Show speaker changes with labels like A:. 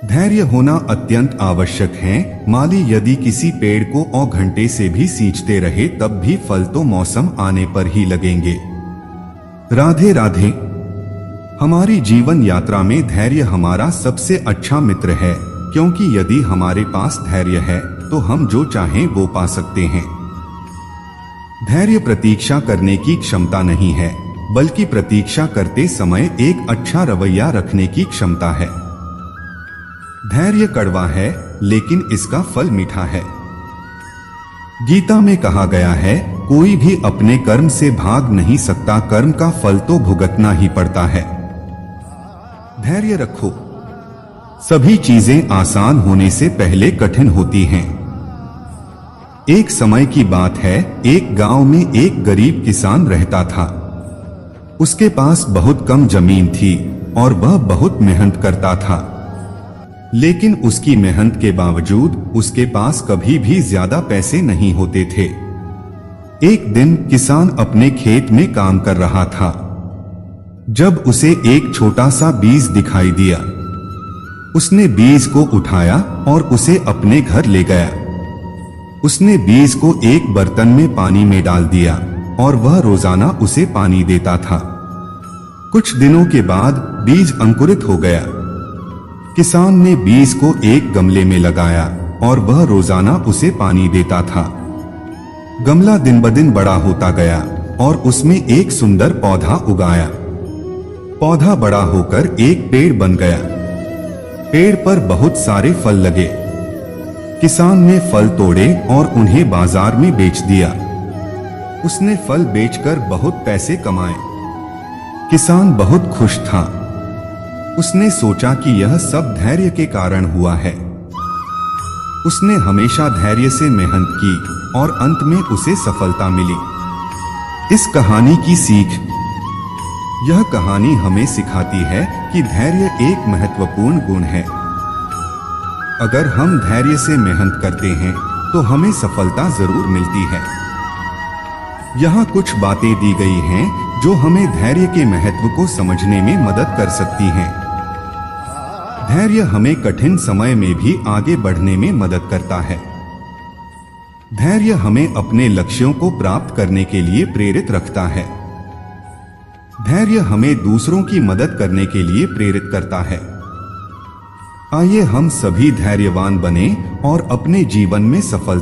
A: धैर्य होना अत्यंत आवश्यक है। माली यदि किसी पेड़ को और घंटे से भी सींचते रहे तब भी फल तो मौसम आने पर ही लगेंगे। राधे राधे। हमारी जीवन यात्रा में धैर्य हमारा सबसे अच्छा मित्र है, क्योंकि यदि हमारे पास धैर्य है तो हम जो चाहें वो पा सकते हैं। धैर्य प्रतीक्षा करने की क्षमता नहीं है, बल्कि प्रतीक्षा करते समय एक अच्छा रवैया रखने की क्षमता है। धैर्य कड़वा है, लेकिन इसका फल मीठा है। गीता में कहा गया है, कोई भी अपने कर्म से भाग नहीं सकता, कर्म का फल तो भुगतना ही पड़ता है। धैर्य रखो। सभी चीजें आसान होने से पहले कठिन होती हैं। एक समय की बात है, एक गांव में एक गरीब किसान रहता था। उसके पास बहुत कम जमीन थी और वह बहुत मेहनत करता था, लेकिन उसकी मेहनत के बावजूद उसके पास कभी भी ज्यादा पैसे नहीं होते थे। एक दिन किसान अपने खेत में काम कर रहा था, जब उसे एक छोटा सा बीज दिखाई दिया। उसने बीज को उठाया और उसे अपने घर ले गया। उसने बीज को एक बर्तन में पानी में डाल दिया और वह रोजाना उसे पानी देता था। कुछ दिनों के बाद बीज अंकुरित हो गया। किसान ने बीज को एक गमले में लगाया और वह रोजाना उसे पानी देता था। गमला दिन ब दिन बड़ा होता गया और उसमें एक सुंदर पौधा उगाया। पौधा बड़ा होकर एक पेड़ बन गया। पेड़ पर बहुत सारे फल लगे। किसान ने फल तोड़े और उन्हें बाजार में बेच दिया। उसने फल बेचकर बहुत पैसे कमाए। किसान बहुत खुश था। उसने सोचा कि यह सब धैर्य के कारण हुआ है। उसने हमेशा धैर्य से मेहनत की और अंत में उसे सफलता मिली। इस कहानी की सीख। यह कहानी हमें सिखाती है कि धैर्य एक महत्वपूर्ण गुण है। अगर हम धैर्य से मेहनत करते हैं तो हमें सफलता जरूर मिलती है। यहाँ कुछ बातें दी गई हैं जो हमें धैर्य के महत्व को समझने में मदद कर सकती हैं। धैर्य हमें कठिन समय में भी आगे बढ़ने में मदद करता है। धैर्य हमें अपने लक्ष्यों को प्राप्त करने के लिए प्रेरित रखता है। धैर्य हमें दूसरों की मदद करने के लिए प्रेरित करता है। आइए हम सभी धैर्यवान बने और अपने जीवन में सफलता